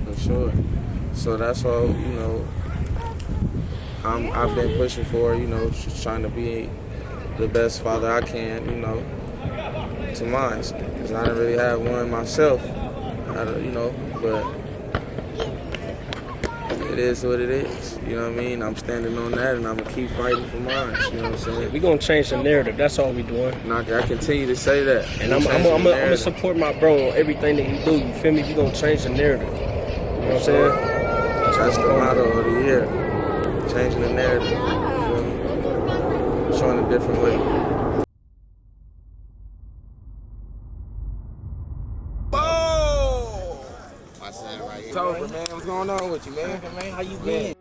For sure. So that's all, I've been pushing for, just trying to be the best father I can, to mine. Because I didn't really have one myself, but it is what it is. You know what I mean? I'm standing on that, and I'm going to keep fighting for mine. You know what I'm saying? We're going to change the narrative. That's all we're doing. And I continue to say that. And I'm going to support my bro on everything that he do. You feel me? We're going to change the narrative. You know what I'm saying? That's the motto of the year. Changing the narrative. You feel me? Showing a different way. Oh! My son right here. Tober, man. What's going on with you, man? Man, how you been?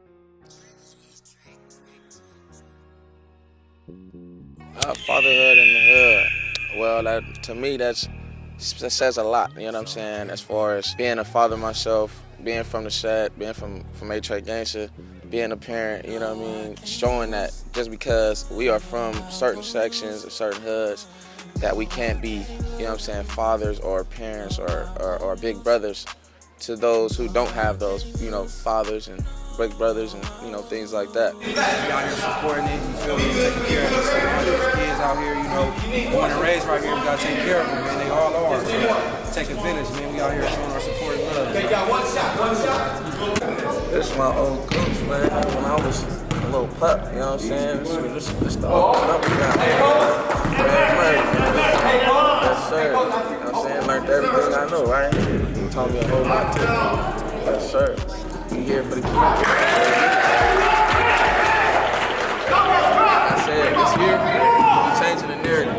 Fatherhood in the hood. Well, to me, that says a lot. You know what I'm saying? As far as being a father myself, being from the shed, being from A-Trade Gangster, being a parent. You know what I mean? Showing that just because we are from certain sections or certain hoods, that we can't be, fathers or parents or big brothers to those who don't have those, fathers and big brothers and, things like that. We out here supporting it, you feel me, taking care of these kids out here, born and raised right here, we gotta take care of them, man, they all are. So take advantage, man, we out here showing our support and love. They got one shot. This is my old coach, man, when I was a little pup, you know what I'm saying? This the old pup we got. Yes, sir. You know what I'm saying? Learned everything I know, right? He taught me a whole lot too. Yes, sir. We here for the kids. Like I said, this year, we changing the narrative.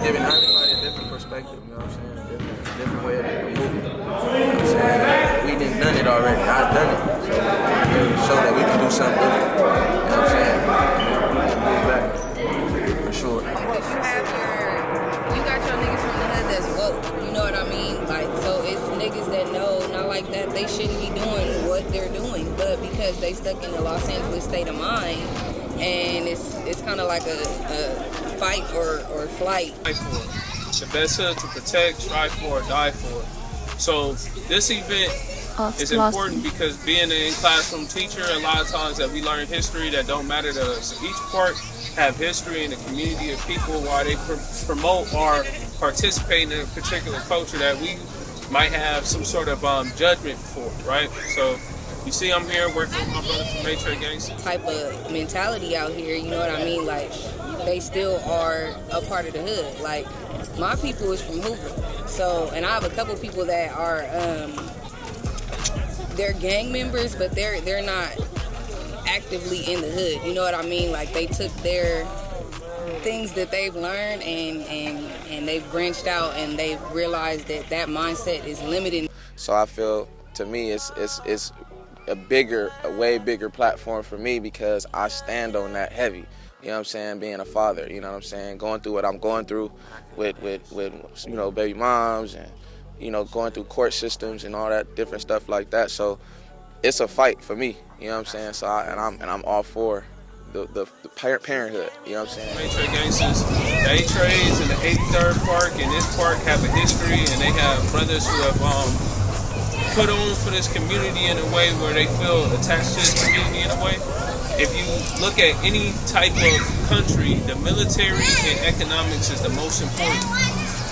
Giving everybody a different perspective, you know what I'm saying? A different way of moving. You know what I'm saying? We done done it already. I've done it. So we're to show that we can do something different. You know what I'm saying? Move back. For sure. Because you got your niggas from the hood that's woke. You know what I mean? Like, so it's niggas that know, not like that, they shouldn't be doing what they're doing, but because they stuck in the Los Angeles state of mind, and it's kind of like a fight or flight. Fight for it. The best hood to protect, strive for, die for. So this event is important because being an in-classroom teacher, a lot of times that we learn history that don't matter to us. Each part have history in the community of people while they promote or participate in a particular culture that we might have some sort of judgment for, right? So you see I'm here working with my brother from A-Trade Gangster. Type of mentality out here, you know what I mean? Like, they still are a part of the hood. Like, my people is from Hoover. So, and I have a couple people that are, they're gang members, but they're not actively in the hood. You know what I mean? Like, they took their things that they've learned and they've branched out and they've realized that mindset is limiting. So I feel, to me, it's a way bigger platform for me because I stand on that heavy. You know what I'm saying? Being a father, you know what I'm saying? Going through what I'm going through with baby moms and, going through court systems and all that different stuff like that. So it's a fight for me, you know what I'm saying? So I'm all for the parenthood, you know what I'm saying? A-Trade Gangsters, the A-Trades and the 83rd Park and this park have a history, and they have brothers who have put on for this community in a way where they feel attached to this community in a way. If you look at any type of country, the military and economics is the most important.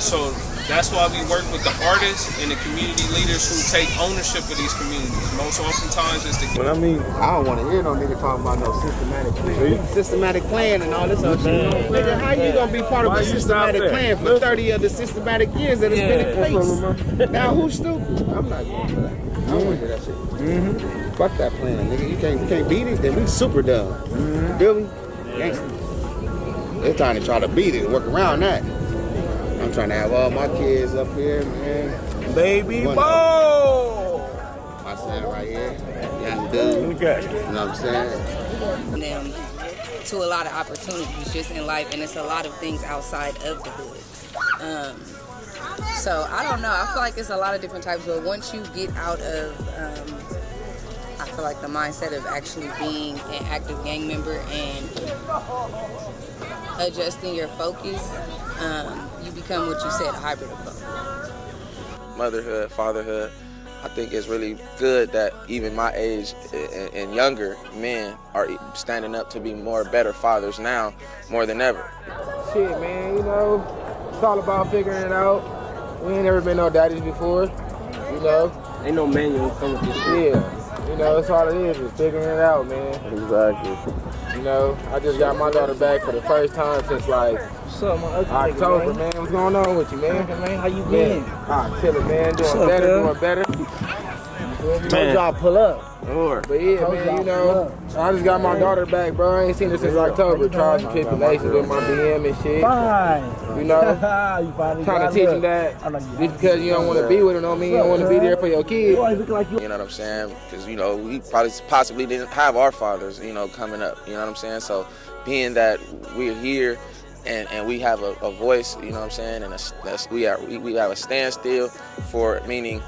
So that's why we work with the artists and the community leaders who take ownership of these communities. Most oftentimes it's the... But I don't want to hear no nigga talking about no systematic plan. Systematic plan and all this other shit. Nigga, how you gonna be part of a systematic plan for 30 of the systematic years that it's been in place? Now who's stupid? I'm not going for that. I don't want to hear that shit. Fuck that plan, nigga. You can't beat it, then we super dumb. You feel me? Gangsta. They're trying to beat it and work around that. I'm trying to have all my kids up here, man. Baby Bo! My son right here. Young dude. Okay. You know what I'm saying? Them to a lot of opportunities just in life, and it's a lot of things outside of the hood. So I don't know. I feel like it's a lot of different types, but once you get out of, I feel like the mindset of actually being an active gang member and adjusting your focus, you become what you said, a hybrid of both. Motherhood, fatherhood, I think it's really good that even my age and younger men are standing up to be better fathers now more than ever. Shit, man, you know, it's all about figuring it out. We ain't never been no daddies before, you know. Ain't no manual coming with this shit. Yeah, you know, that's all it is figuring it out, man. Exactly. You know, I just got my daughter back for the first time since like What's up, my ugly October, nigga, man. What's going on with you, man? Man, how you been? Chilling, man. Doing up, better, man? doing better. Told y'all pull up. But yeah, man, you know, I just got my daughter back, bro. I ain't seen her since October. Trials and tribulations with my BM and shit. Fine. You know, trying to teach him that just because you don't want to be with her don't mean you don't want to be there for your kid. You know what I'm saying? Because, you know, we possibly didn't have our fathers, you know, coming up. You know what I'm saying? So being that we're here and we have a voice, you know what I'm saying? And we have a standstill for, meaning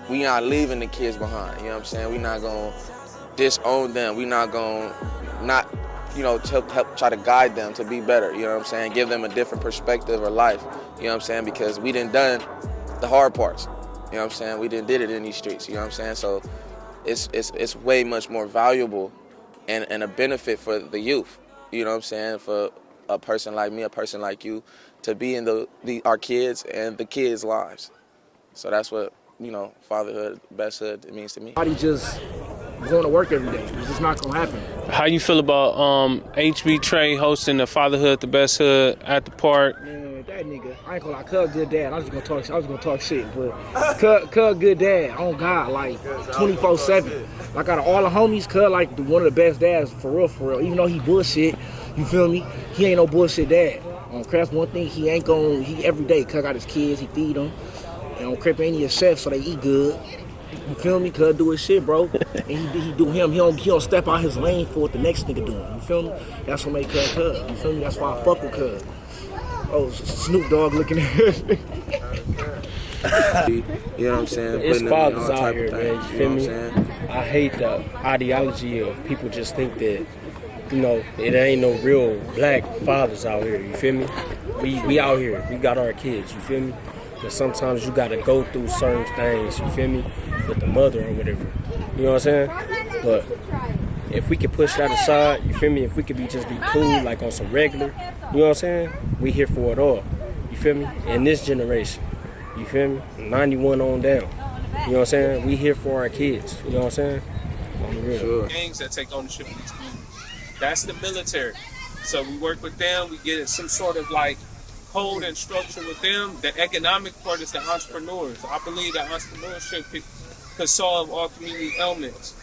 we not leaving the kids behind. You know what I'm saying? We're not going to disown them. We're not going to you know, to help try to guide them to be better. You know what I'm saying? Give them a different perspective of life. You know what I'm saying? Because we done the hard parts. You know what I'm saying? We did it in these streets. You know what I'm saying? So it's way much more valuable and a benefit for the youth. You know what I'm saying? For a person like me, a person like you, to be in our kids and the kids' lives. So that's what, you know, fatherhood, best hood, it means to me. Nobody just going to work every day. It's just not gonna happen. How you feel about HB Trey hosting the Fatherhood, the best hood at the park? Man, that nigga, I ain't gonna lie, Cuz good dad. I was gonna talk shit, but Cuz good dad. On God, like 24/7. Like out of all the homies, Cuz like one of the best dads for real. Even though he bullshit, you feel me? He ain't no bullshit dad. On Crest, one thing he every day. Cuz got his kids, he feed them. And on Crep ain't he a chef, so they eat good. You feel me? Cuz do his shit, bro. And he do him. He don't step out his lane for what the next nigga doing. You feel me? That's what make Cuz. You feel me? That's why I fuck with Cuz. Oh, Snoop Dogg looking at it. You know what I'm saying? It's Putting fathers them in all out type here, of man. things, You feel know me? what I'm saying? I hate the ideology of people just think that, you know, it ain't no real black fathers out here. You feel me? We out here. We got our kids. You feel me? But sometimes you gotta go through certain things. You feel me? With the mother or whatever. You know what I'm saying? But if we could push that aside, you feel me? If we could just be cool, like on some regular, you know what I'm saying? We here for it all. You feel me? In this generation. You feel me? 91 on down. You know what I'm saying? We here for our kids. You know what I'm saying? On the real. Sure. Gangs that take ownership of these communities. That's the military. So we work with them. We get some sort of like code and structure with them. The economic part is the entrepreneurs. I believe that entrepreneurship could solve all community ailments.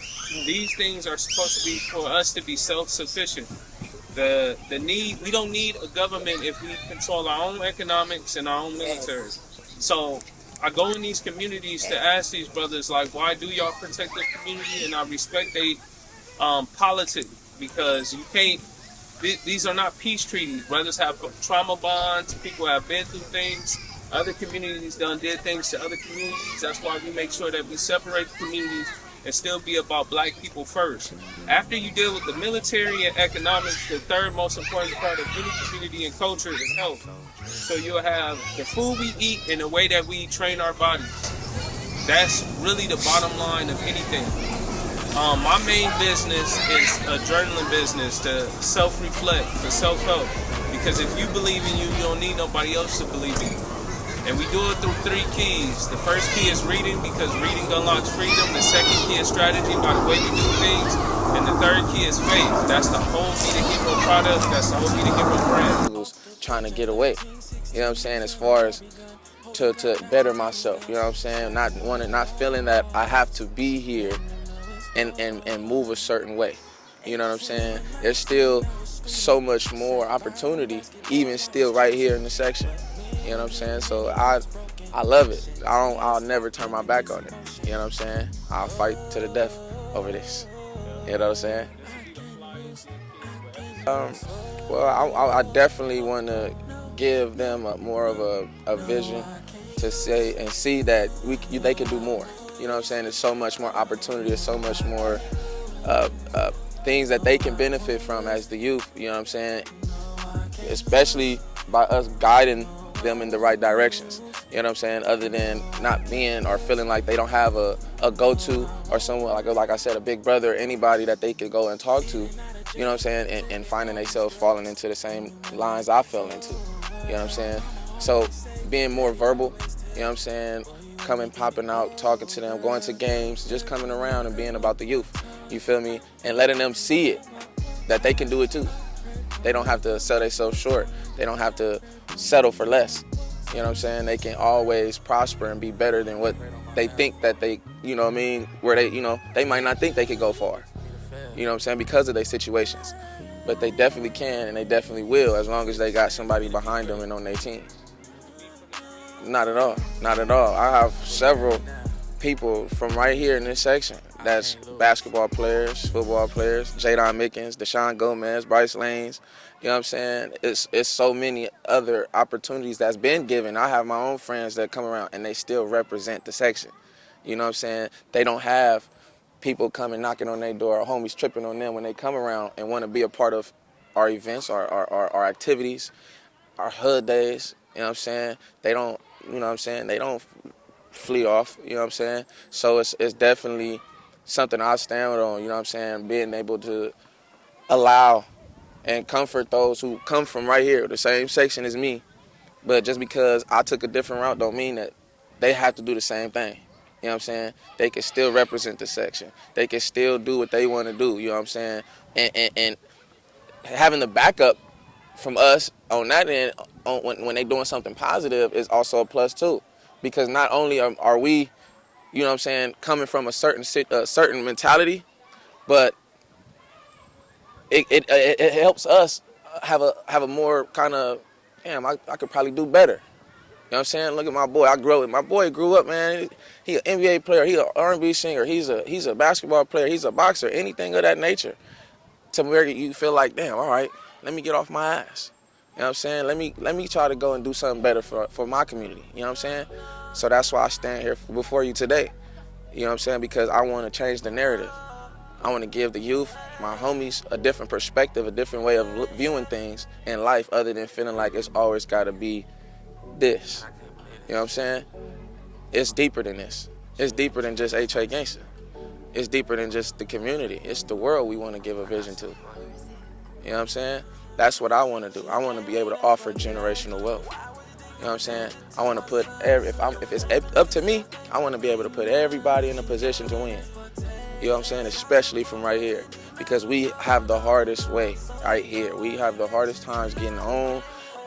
These things are supposed to be for us to be self-sufficient. The need, we don't need a government if we control our own economics and our own military. So I go in these communities to ask these brothers, like, why do y'all protect the community? And I respect they politics, because you can't, these are not peace treaties. Brothers have trauma bonds, people have been through things. Other communities done did things to other communities. That's why we make sure that we separate the communities and still be about black people first. After you deal with the military and economics, the third most important part of any community and culture is health. So you'll have the food we eat and the way that we train our bodies. That's really the bottom line of anything. My main business is a journaling business to self-reflect, for self-help. Because if you believe in you, you don't need nobody else to believe in you. And we do it through 3 keys. The first key is reading, because reading unlocks freedom. The second key is strategy, by the way we do things. And the third key is faith. That's the whole Be the Hero product. That's the whole Be the Hero brand. I was trying to get away, you know what I'm saying, as far as to better myself, you know what I'm saying? Not feeling that I have to be here and move a certain way. You know what I'm saying? There's still so much more opportunity, even still right here in the section. You know what I'm saying? So I love it. I'll never turn my back on it. You know what I'm saying? I'll fight to the death over this. You know what I'm saying? Well, I definitely want to give them more of a vision to say and see that they can do more. You know what I'm saying? There's so much more opportunity. There's so much more things that they can benefit from as the youth. You know what I'm saying? Especially by us guiding them in the right directions. You know what I'm saying? Other than not being or feeling like they don't have a go-to or someone, like I said, a big brother, anybody that they could go and talk to, you know what I'm saying? And finding themselves falling into the same lines I fell into. You know what I'm saying? So being more verbal, you know what I'm saying? Coming, popping out, talking to them, going to games, just coming around and being about the youth. You feel me? And letting them see it, that they can do it too. They don't have to sell themselves short. They don't have to settle for less. You know what I'm saying? They can always prosper and be better than what they think that they, you know what I mean, where they, you know, they might not think they could go far. You know what I'm saying? Because of their situations. But they definitely can and they definitely will as long as they got somebody behind them and on their team. Not at all. Not at all. I have several people from right here in this section that's basketball players, football players, Jadon Mickens, Deshaun Gomez, Bryce Lanes. You know what I'm saying? It's so many other opportunities that's been given. I have my own friends that come around and they still represent the section. You know what I'm saying? They don't have people coming knocking on their door or homies tripping on them when they come around and want to be a part of our events, our activities, our hood days. You know what I'm saying? They don't, you know what I'm saying? They don't flee off, you know what I'm saying? So it's definitely something I stand on, you know what I'm saying? Being able to allow and comfort those who come from right here, the same section as me. But just because I took a different route don't mean that they have to do the same thing. You know what I'm saying? They can still represent the section. They can still do what they want to do, you know what I'm saying? And having the backup from us on that end, when they're doing something positive, is also a plus too. Because not only are we, you know what I'm saying, coming from a certain mentality, but it helps us have a more kind of, damn, I could probably do better. You know what I'm saying? Look at my boy. My boy grew up, man. He an NBA player. He an R&B singer. He's a basketball player. He's a boxer. Anything of that nature. To where you feel like, damn, all right, let me get off my ass. You know what I'm saying? Let me try to go and do something better for my community. You know what I'm saying? So that's why I stand here before you today. You know what I'm saying? Because I want to change the narrative. I want to give the youth, my homies, a different perspective, a different way of viewing things in life other than feeling like it's always got to be this. You know what I'm saying? It's deeper than this. It's deeper than just H.A. Gangsta. It's deeper than just the community. It's the world we want to give a vision to. You know what I'm saying? That's what I want to do. I want to be able to offer generational wealth. You know what I'm saying? I want to put, if it's up to me, I want to be able to put everybody in a position to win. You know what I'm saying? Especially from right here. Because we have the hardest way right here. We have the hardest times getting on.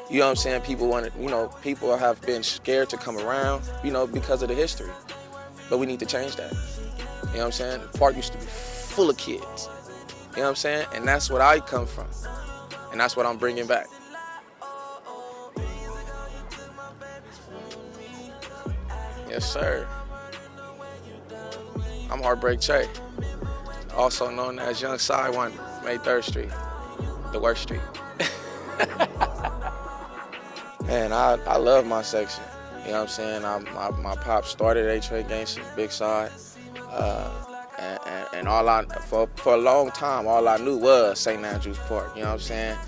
You know what I'm saying? People have been scared to come around, because of the history. But we need to change that. You know what I'm saying? The park used to be full of kids. You know what I'm saying? And that's what I come from. And that's what I'm bringing back. Yes, sir. I'm Heartbreak Che, also known as Young Sidewinder, May 3rd Street, the worst street. Man, I love my section. You know what I'm saying? My pop started H.A. Gangsta, Big Side. And for a long time, all I knew was St. Andrews Park. You know what I'm saying?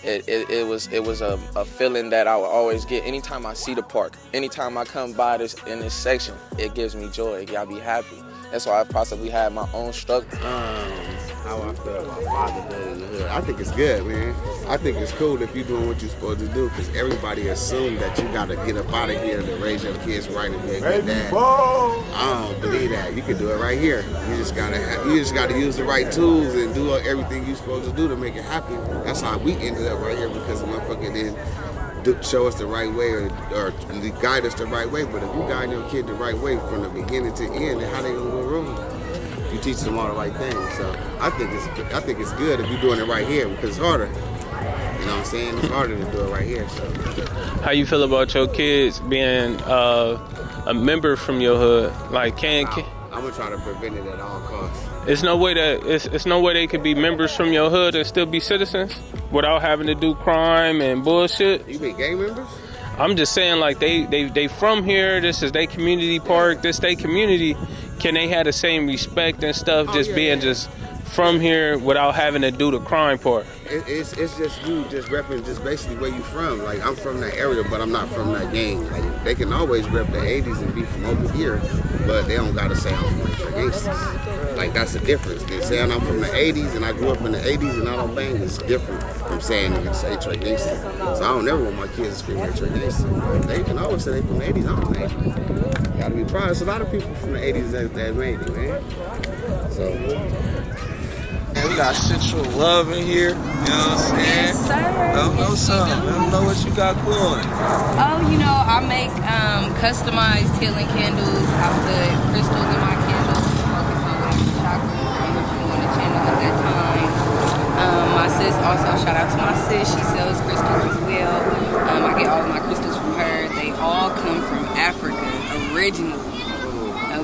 It was a feeling that I would always get anytime I see the park. Anytime I come by in this section, it gives me joy. I'll be happy. That's why I possibly had my own struggle. How I feel about fatherhood in the hood. I think it's good, man. I think it's cool if you're doing what you're supposed to do, because everybody assumes that you gotta get up out of here and raise your kids right and be a good dad. I don't believe that. You can do it right here. You just gotta use the right tools and do everything you're supposed to do to make it happen. That's how we ended up right here, because the motherfucker didn't show us the right way or guide us the right way. But if you guide your kid the right way from the beginning to end, then how they gonna go wrong? You teach them all the right things. So I think it's good if you're doing it right here, because it's harder. You know what I'm saying? It's harder to do it right here. So how you feel about your kids being a member from your hood? Like, I'm gonna try to prevent it at all costs. It's no way they could be members from your hood and still be citizens without having to do crime and bullshit. You mean gang members? I'm just saying, like, they from here. This is their community park. This their community. Can they have the same respect and stuff? Just from here without having to do the crime part. It's just you just repping just basically where you from. Like I'm from that area, but I'm not from that gang. Like they can always rep the 80s and be from over here, but they don't gotta say I'm from Detroit gangsters. Like that's the difference. They saying I'm from the 80s and I grew up in the 80s and I don't bang. It's different from saying niggas say Detroit gangsters. So I don't ever want my kids to scream Detroit gangsters. They can always say they from the 80s. I'm from the 80s. You gotta be proud. There's a lot of people from the 80s that made it, man. So. We got central love in here, you know what I'm saying? Yes, sir. Let them know something. Let them know what you got going. Oh, you know, I make customized healing candles. I put crystals in my candles to focus on whatever chakra you want to channel at that time. My sis also, shout out to my sis. She sells crystals as well. I get all of my crystals from her. They all come from Africa, originally.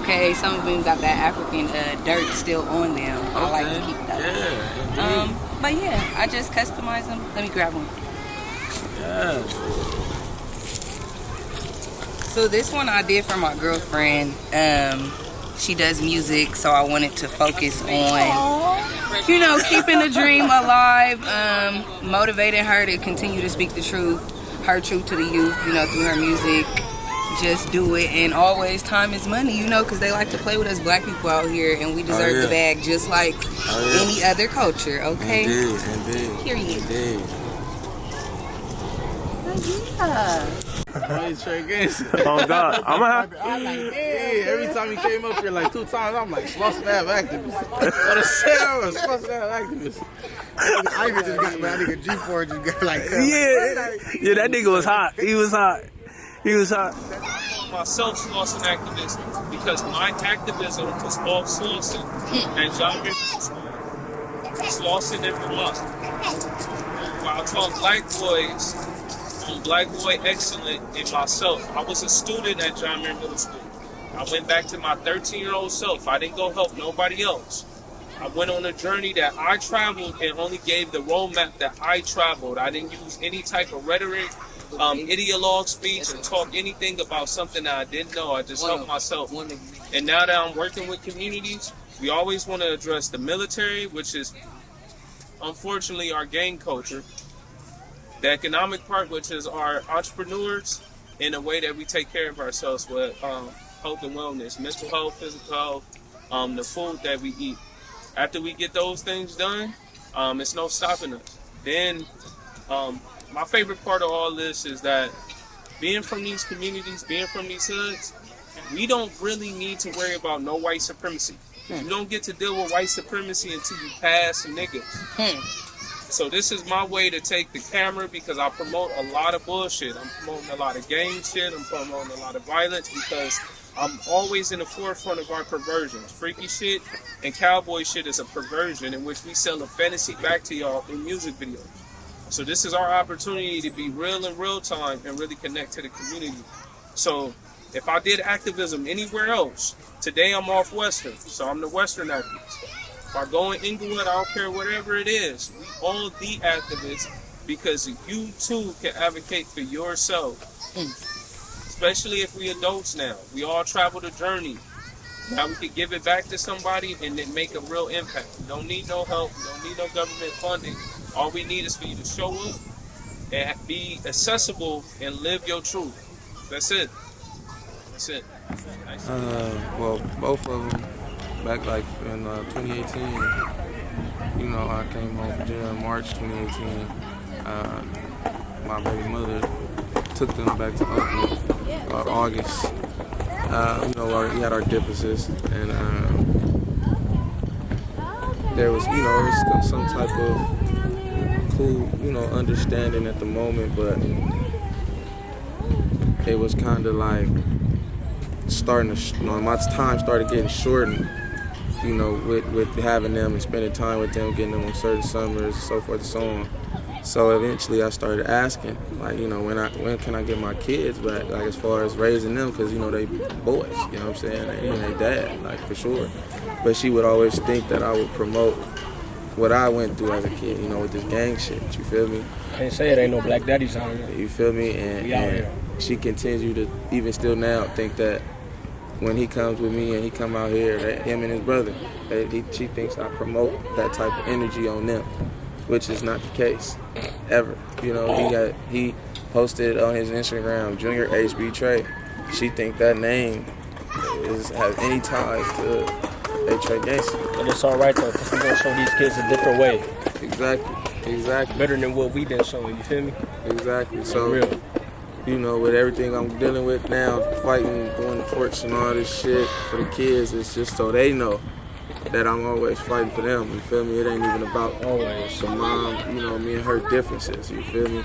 Okay, some of them got that African dirt still on them. Okay. I like to keep that. Yeah. But yeah, I just customize them. Let me grab one. Yeah. So this one I did for my girlfriend. She does music, so I wanted to focus on, you know, keeping the dream alive, motivating her to continue to speak the truth, her truth to the youth, you know, through her music. Just do it, and always time is money, you know, because they like to play with us black people out here, and we deserve the bag just like any other culture, okay? Indeed. Period. Indeed. Oh God, I'm gonna have. Every time he came up here like 2 times, I'm like, Slauson Ave activist. What a Sarah, Slauson Ave activist. I even just got my nigga G4 just got like Yeah, that nigga was hot. He was hot. Myself, Slauson activist, because my activism was all Slauson and John Slauson and Vermont. While I taught black boys on Black Boy Excellent in myself, I was a student at John Muir Middle School. I went back to my 13-year-old self. I didn't go help nobody else. I went on a journey that I traveled and only gave the roadmap that I traveled. I didn't use any type of rhetoric, ideologue speech, or talk anything about something that I didn't know. I just helped myself. And now that I'm working with communities, we always want to address the military, which is unfortunately our gang culture, the economic part, which is our entrepreneurs, in a way that we take care of ourselves with health and wellness, mental health, physical health, the food that we eat. After we get those things done, it's no stopping us. Then my favorite part of all this is that being from these communities, being from these hoods, we don't really need to worry about no white supremacy. You don't get to deal with white supremacy until you pass niggas. So this is my way to take the camera, because I promote a lot of bullshit. I'm promoting a lot of gang shit. I'm promoting a lot of violence, because I'm always in the forefront of our perversions. Freaky shit and cowboy shit is a perversion in which we sell a fantasy back to y'all through music videos. So this is our opportunity to be real in real time and really connect to the community. So if I did activism anywhere else, today I'm off Western, so I'm the Western activist. If I go in Inglewood, I don't care whatever it is. We all the activists, because you too can advocate for yourself. Especially if we adults now. We all travel the journey. Now we can give it back to somebody and then make a real impact. We don't need no help. We don't need no government funding. All we need is for you to show up and be accessible and live your truth. That's it. That's it. Nice. Well, both of them, back like in 2018, you know, I came home from jail in March 2018. My baby mother took them back to Oakland August. You know, we had our differences, and there was, you know, there was some type of cool, you know, understanding at the moment, but it was kind of like starting to, you know, my time started getting shortened, you know, with having them and spending time with them, getting them on certain summers, so forth and so on. So eventually I started asking, like, you know, when can I get my kids back, like, as far as raising them, because, you know, they boys, you know what I'm saying, and they dad, like, for sure. But she would always think that I would promote what I went through as a kid, you know, with this gang shit, you feel me? Can't say it ain't no black daddies out here. You feel me? And she continued to, even still now, think that when he comes with me and he come out here, that him and his brother, she thinks I promote that type of energy on them, which is not the case, ever. You know, he posted on his Instagram, Junior HB Trey. She think that name has any ties to Trey Gangsta. And it's all right though, because we're gonna show these kids a different way. Exactly. Better than what we done showing. You feel me? Exactly. So, real. You know, with everything I'm dealing with now, fighting, going to courts and all this shit for the kids, it's just so they know that I'm always fighting for them. You feel me? It ain't even about always the mom, you know, me and her differences. You feel me?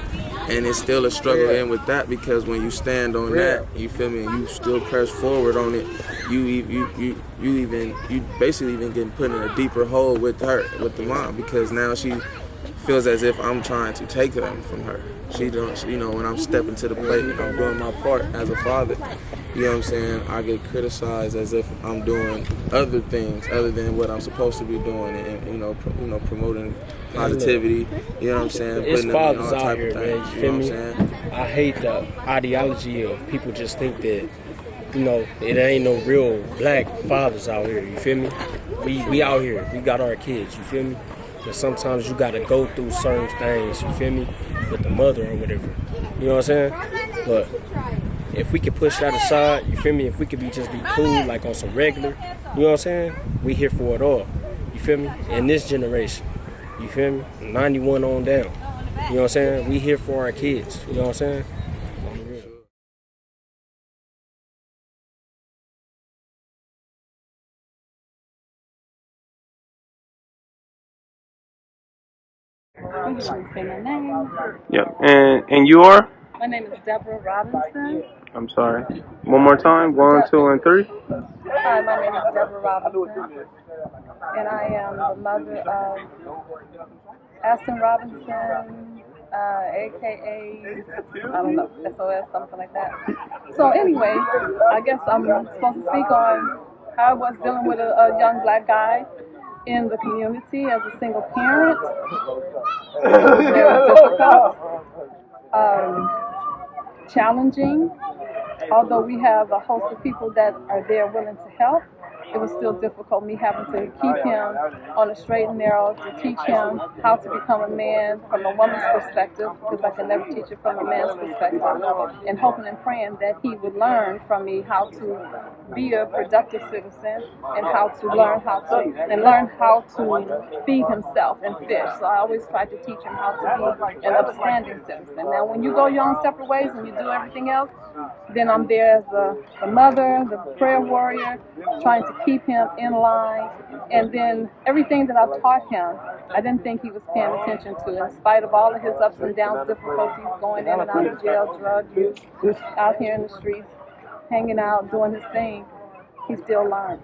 And it's still a struggle in with that, because when you stand on that, you feel me, and you still press forward on it, you basically even getting put in a deeper hole with her, with the mom, because now she feels as if I'm trying to take them from her. She don't, you know, when I'm stepping to the plate and I'm doing my part as a father, you know what I'm saying, I get criticized as if I'm doing other things other than what I'm supposed to be doing, and you know, promoting positivity. You know what I'm saying? It's putting fathers them in all out type here, of man. things. You You know feel what I'm me? saying? I hate the ideology of people just think that, you know, it ain't no real black fathers out here. You feel me? We out here. We got our kids. You feel me? But sometimes you gotta go through certain things. You feel me? With the mother or whatever. You know what I'm saying? But if we could push that aside, you feel me? If we could be cool, like on some regular, you know what I'm saying? We here for it all. You feel me? In this generation. You feel me? 91 on down. You know what I'm saying? We here for our kids. You know what I'm saying? Say my name. Yep. And you are? My name is Deborah Robinson. I'm sorry. One more time. 1, 2, and 3. Hi, my name is Deborah Robinson, and I am the mother of Aston Robinson, aka I don't know, SOS, something like that. So anyway, I guess I'm supposed to speak on how I was dealing with a young black guy in the community as a single parent. It was very difficult, challenging. Although we have a host of people that are there willing to help, it was still difficult me having to keep him on a straight and narrow, to teach him how to become a man from a woman's perspective, because I can never teach it from a man's perspective, and hoping and praying that he would learn from me how to be a productive citizen, and how to learn how to feed himself and fish. So I always try to teach him how to be an upstanding citizen. Now, when you go your own separate ways and you do everything else, then I'm there as the mother, the prayer warrior, trying to keep him in line. And then everything that I've taught him, I didn't think he was paying attention to. In spite of all of his ups and downs, difficulties, going in and out of jail, drug use, out here in the streets, hanging out, doing his thing, he still learned.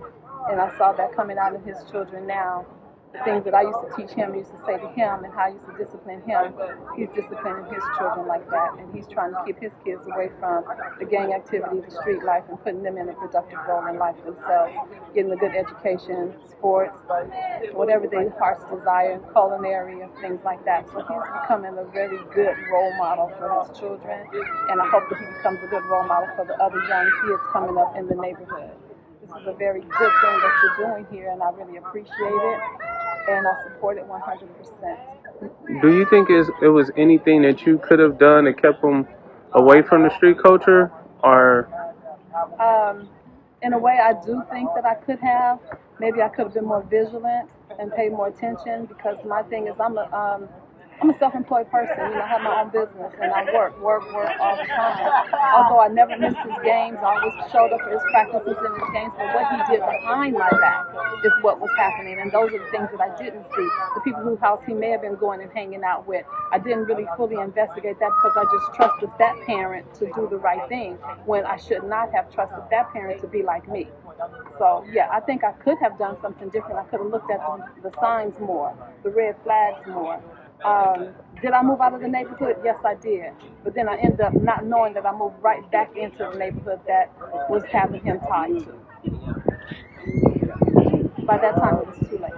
And I saw that coming out in his children now. The things that I used to teach him, used to say to him, and how I used to discipline him, he's disciplining his children like that. And he's trying to keep his kids away from the gang activity, the street life, and putting them in a productive role in life themselves, getting a good education, sports, whatever their hearts desire, culinary, and things like that. So he's becoming a very good role model for his children, and I hope that he becomes a good role model for the other young kids coming up in the neighborhood. This is a very good thing that you're doing here, and I really appreciate it, and I support it 100%. Do you think it was anything that you could have done that kept them away from the street culture, or? In a way, I do think that I could have. Maybe I could have been more vigilant and paid more attention, because my thing is I'm a self-employed person. You know, I have my own business, and I work all the time. Although I never missed his games, I always showed up for his practices and his games, but what he did behind my back is what was happening, and those are the things that I didn't see. The people whose house he may have been going and hanging out with, I didn't really fully investigate that, because I just trusted that parent to do the right thing, when I should not have trusted that parent to be like me. So, yeah, I think I could have done something different. I could have looked at the signs more, the red flags more. Did I move out of the neighborhood? Yes, I did. But then I ended up not knowing that I moved right back into the neighborhood that was having him tied to. By that time, it was too late.